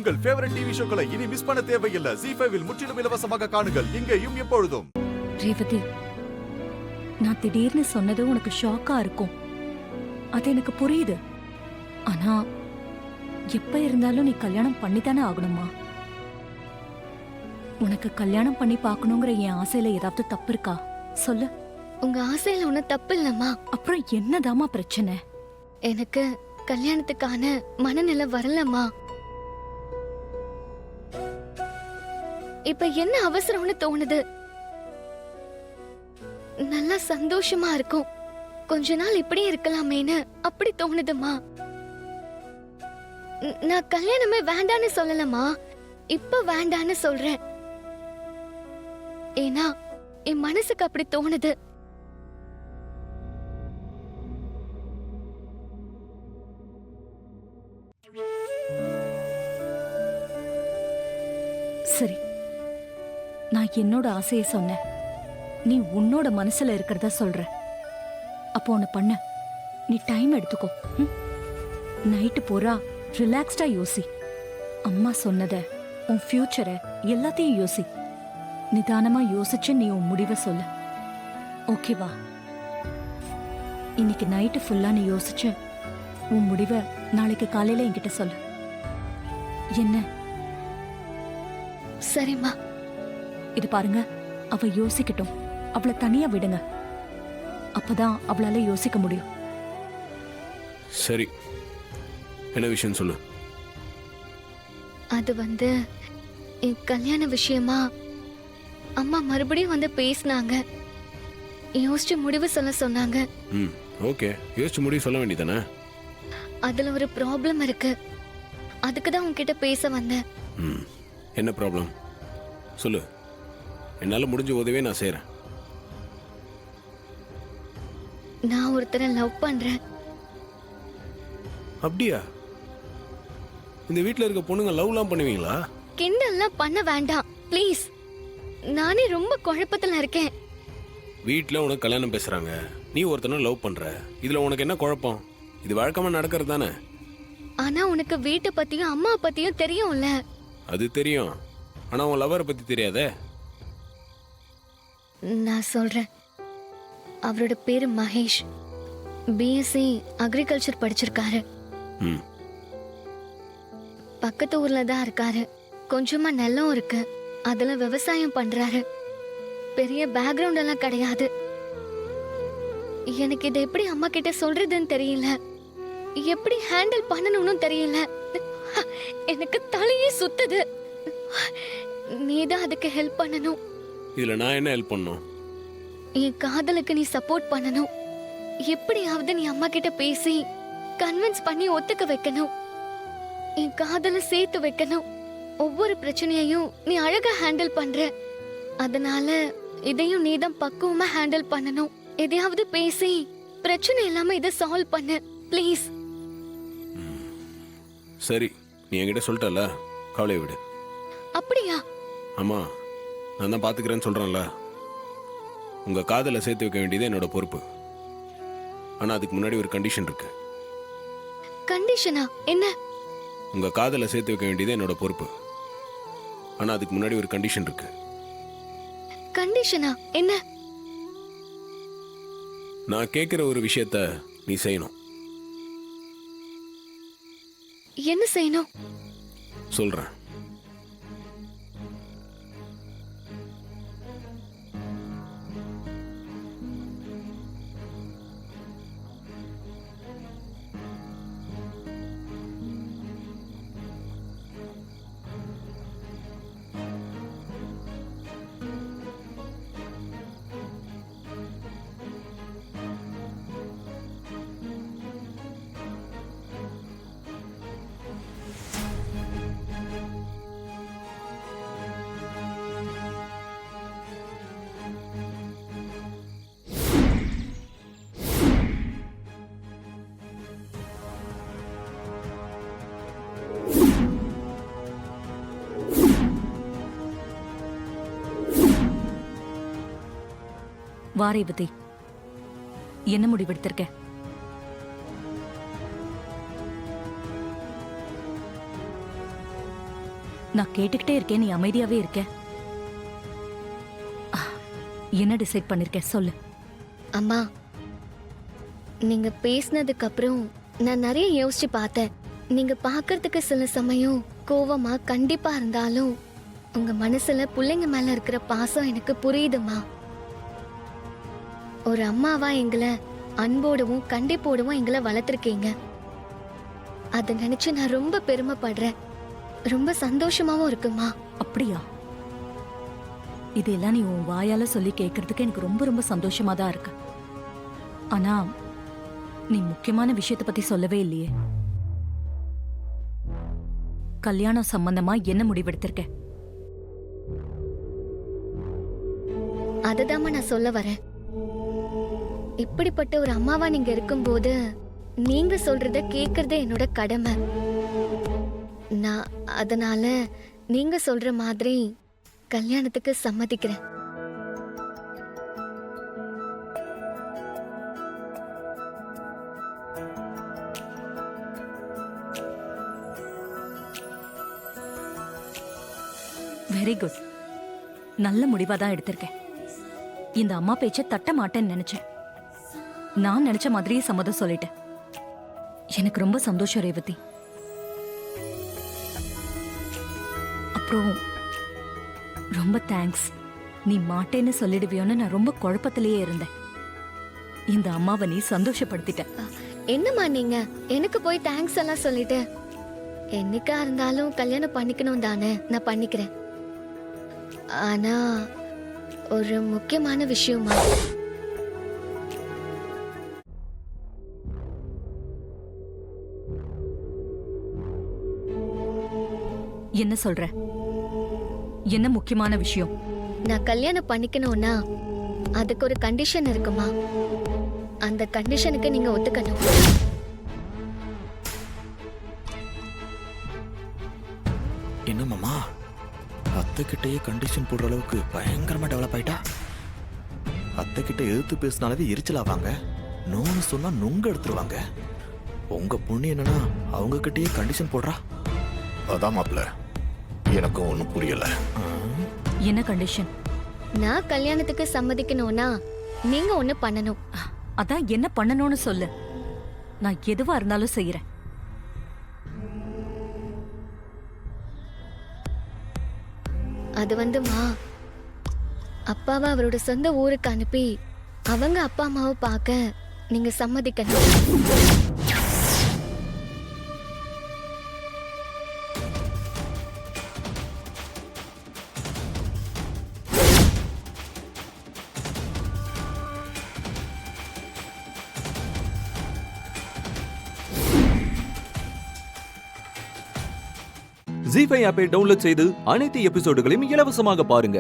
உங்கள் favourite TV ஷோக்களை இனி miss பண்ண தேவையில்லை. ZEE5 இல் முற்றிலும் இலவசமாக காணுங்கள். இங்கேயும் எப்பொழுதும். ரேவதி, நான் திடீர்னு சொன்னது உனக்கு ஷாக்கா இருக்கும், அது எனக்கு புரியுது. ஆனா எப்ப இருந்தாலும் நீ கல்யாணம் பண்ணித்தானே ஆகணுமா? உனக்கு கல்யாணம் பண்ணி பார்க்கணுங்கிற என் ஆசையில ஏதாவது தப்பு இருக்கா சொல்லு. உங்க ஆசையில ஒன்னும் தப்பு இல்லம்மா. அப்புறம் என்னதாமா பிரச்சனை? எனக்கு கல்யாணத்துக்கான மனநிலை வரலம்மா. இப்ப என்ன அவசரம்னு தோணுது. நல்லா சந்தோஷமா இருக்கும், கொஞ்ச நாள் இப்படி இருக்கலாமேன்னு அப்படி தோணுதுமா. நான் கல்யாணமே வேண்டான்னு சொல்லலமா, இப்ப வேண்டான்னு சொல்றேன். ஏன்னா என் மனசுக்கு அப்படி தோணுது. சரி, நான் என்னோட ஆசையை சொன்னேன், நீ உன்னோட மனசுல இருக்கிறத சொல்ற. அப்போ ஒண்ணு பண்ண, நீ டைம் எடுத்துக்கோ. நைட்டு பூரா ரிலாக்ஸ்டா யோசி. அம்மா சொன்னத, உன் ஃபியூச்சரை எல்லாத்தையும் யோசி. நிதானமா யோசிச்சு நீ உன் முடிவை சொல்லு, ஓகேவா? இன்னைக்கு நைட்டு ஃபுல்லா நீ யோசிச்சு உன் முடிவை நாளைக்கு காலையில என்கிட்ட சொல்லு. என்ன? சரிம்மா. இது பாருங்க, அவ யோசிக்கட்டும், அவளை தனியா விடுங்க. அப்பதான் அவளால யோசிக்க முடியும். சரி, என்ன விஷயம் சொல்லு. அது என் கல்யாண விஷயமா அம்மா மறுபடியும் பேசினாங்க. யோசிச்சு முடிவு சொல்ல சொன்னாங்க. ஓகே, யோசிச்சு முடிவு சொல்ல வேண்டியதானே? அதுல ஒரு ப்ராப்ளம் இருக்கு, அதுக்கு தான் உன்கிட்ட பேச வந்தேன். என்ன ப்ராப்ளம் சொல்லு, என்னால முடிஞ்ச உதவியே நான் செய்யறேன். நான் ஒருத்தரை லவ் பண்றேன். அப்படியா? இந்த வீட்ல இருக்க பொண்ணுங்க லவ்லாம் பண்ணுவீங்களா? கிண்டல்லாம் பண்ண வேண்டாம் ப்ளீஸ். நானே ரொம்ப குழப்பத்துல இருக்கேன். வீட்ல உனக்கு கல்யாணம் பேசுறாங்க, நீ ஒருத்தனை லவ் பண்ற, இதுல உனக்கு என்ன குழப்பம்? இது வழக்கமா நடக்கிறது தானே. ஆனா உனக்கு வீட்டை பத்தியும் அம்மா பத்தியும் தெரியும்ல. அது தெரியும், ஆனா உன் லவரை பத்தி தெரியாதே. நான் சொல்றேன். அவரோட பேரு மகேஷ், பிஎஸ்சி அக்ரிகல்ச்சர் படிச்சிருக்காரு. பக்கத்து ஊர்ல தான் இருக்காரு. கொஞ்சமா நிலம் இருக்கு, அதுல விவசாயம் பண்றாரு. பெரிய பேக்ரவுண்ட் எல்லாம் கிடையாது. எனக்கு இதை எப்படி அம்மா கிட்ட சொல்றதுன்னு தெரியல, எப்படி ஹேண்டில் பண்ணணும்னு தெரியல. எனக்கு தலையே சுத்துது. நீதான் அதுக்கு ஹெல்ப் பண்ணணும். இதுல நான் என்ன ஹெல்ப் பண்ணணும்? என் காதலுக்கு நீ சப்போர்ட் பண்ணணும். எப்படியாவது நீ அம்மா கிட்ட பேசி கன்வின்ஸ் பண்ணி ஒத்துக்க வைக்கணும். என் காதல சேர்த்து வைக்கணும். ஒவ்வொரு பிரச்சனையையும் நீ அழகா ஹேண்டில் பண்ற, அதனால இதையும் நீதான் பக்குவமா ஹேண்டில் பண்ணணும். எதையாவது பேசி பிரச்சனை இல்லாம இதை சால்வ் பண்ணு ப்ளீஸ். சரி, நீ என்கிட்ட சொல்லிட்டல, கவலை விடு. அப்படியா? ஆமா, நான் தான் பாத்துக்கிறேன்னு சொல்றேன்ல. உங்க காதலை சேர்த்து வைக்க வேண்டியது என்னோட பொறுப்பு. ஆனா அதுக்கு முன்னாடி ஒரு கண்டிஷன் இருக்கு. கண்டிஷனா? என்ன? உங்க காதலை சேர்த்து வைக்க வேண்டியது என்னோட பொறுப்பு. ஆனா அதுக்கு முன்னாடி ஒரு கண்டிஷன் இருக்கு. கண்டிஷனா? என்ன? நான் கேட்கிற ஒரு விஷயத்த நீ செய்யணும். என்ன செய்யணும்? சொல்றேன். வா ரேவதி, என்ன முடிவெடுத்திருக்க? நான் கேட்டுக்கிட்டே இருக்கேன், நீ அமைதியாவே இருக்க. என்ன டிசைட் பண்ணிருக்க சொல்லு. அம்மா, நீங்க பேசினதுக்கு அப்புறம் நான் நிறைய யோசிச்சு பார்த்தேன். நீங்க பார்க்கறதுக்கு சில சமயம் கோவமா கண்டிப்பா இருந்தாலும் உங்க மனசுல பிள்ளைங்க மேல இருக்கிற பாசம் எனக்கு புரியுதுமா. ஒரு அம்மாவா எங்களை அன்போடவும் கண்டிப்போடவும் எங்களை வளர்த்துருக்கீங்க. அதை நினைச்சு நான் ரொம்ப பெருமைப்படுறேன். ரொம்ப சந்தோஷமாவும் இருக்குமா. அப்படியா? இதெல்லாம் நீ உன் வாயால சொல்லி கேட்கறதுக்கு எனக்கு ரொம்ப ரொம்ப சந்தோஷமா தான் இருக்கு. ஆனா நீ முக்கியமான விஷயத்தை பத்தி சொல்லவே இல்லையே. கல்யாணம் சம்பந்தமா என்ன முடிவெடுத்திருக்க? அதுதாம்மா நான் சொல்ல வரேன். இப்படிப்பட்ட ஒரு அம்மாவா நீங்க இருக்கும்போது நீங்க சொல்றத கேக்குறதே என்னோட கடமை. நான் அதனால நீங்க சொல்ற மாதிரி கல்யாணத்துக்கு சம்மதிக்கிறேன். Very good. நல்ல முடிவா தான் எடுத்திருக்கேன். இந்த அம்மா பேச்ச தட்ட மாட்டேன்னு நினைச்சேன். நான் நினைச்ச மாதிரியே சம்மதம் சொல்லிட்டேன். எனக்கு ரொம்ப சந்தோஷம் ரேவதி. அப்புறம் ரொம்ப தேங்க்ஸ். நீ மாட்டேன்னு சொல்லிடுவியோன்னு நான் ரொம்ப குழப்பத்திலேயே இருந்தேன். இந்த அம்மாவை நீ சந்தோஷப்படுத்திட்ட. என்னம்மா நீங்க எனக்கு போய் தேங்க்ஸ் எல்லாம் சொல்லிட்டு, என்னைக்கா இருந்தாலும் கல்யாணம் பண்ணிக்கணும் தானே, நான் பண்ணிக்கிறேன். ஆனா ஒரு முக்கியமான விஷயமா, என்ன சொல்ற? என்ன முக்கியமான விஷயம்? நான் கல்யாணம் பண்ணிக்கணும்னா அதுக்கு ஒரு கண்டிஷன் இருக்குமா. அந்த கண்டிஷனுக்கு நீங்க ஒத்துக்கணும். என்ன மாமா, அத்தைக்கிட்டயே கண்டிஷன் போடுற அளவுக்கு பயங்கரமா டெவலப் ஆயிட்டா? அத்தைக்கிட்ட எதிர்த்து பேசினாலே எரிச்சலாவாங்க, நோன்னு சொன்னா நொங்க எடுத்துருவாங்க. உங்க பொண்ணு என்னன்னா அவங்க கிட்டயே கண்டிஷன் போடுறா. அதான் மாப்பிள்ள, எனக்கும் ஒன்றும் புரியல. என்ன கண்டிஷன்? நான் கல்யாணத்துக்கு சம்மதிக்கணும்னா நீங்க ஒண்ணு பண்ணணும். அதான் என்ன பண்ணணும்னு சொல்லு. நான் எதுவா இருந்தாலும் செய்யறேன். அது வந்துமா, அப்பாவை அவரோட சொந்த ஊருக்கு அனுப்பி அவங்க அப்பா அம்மாவை பார்க்க நீங்க சம்மதிக்கணும். ஜீ5 ஆப்பை டவுன்லோட் செய்து அனைத்து எபிசோடுகளையும் இலவசமாக பாருங்க.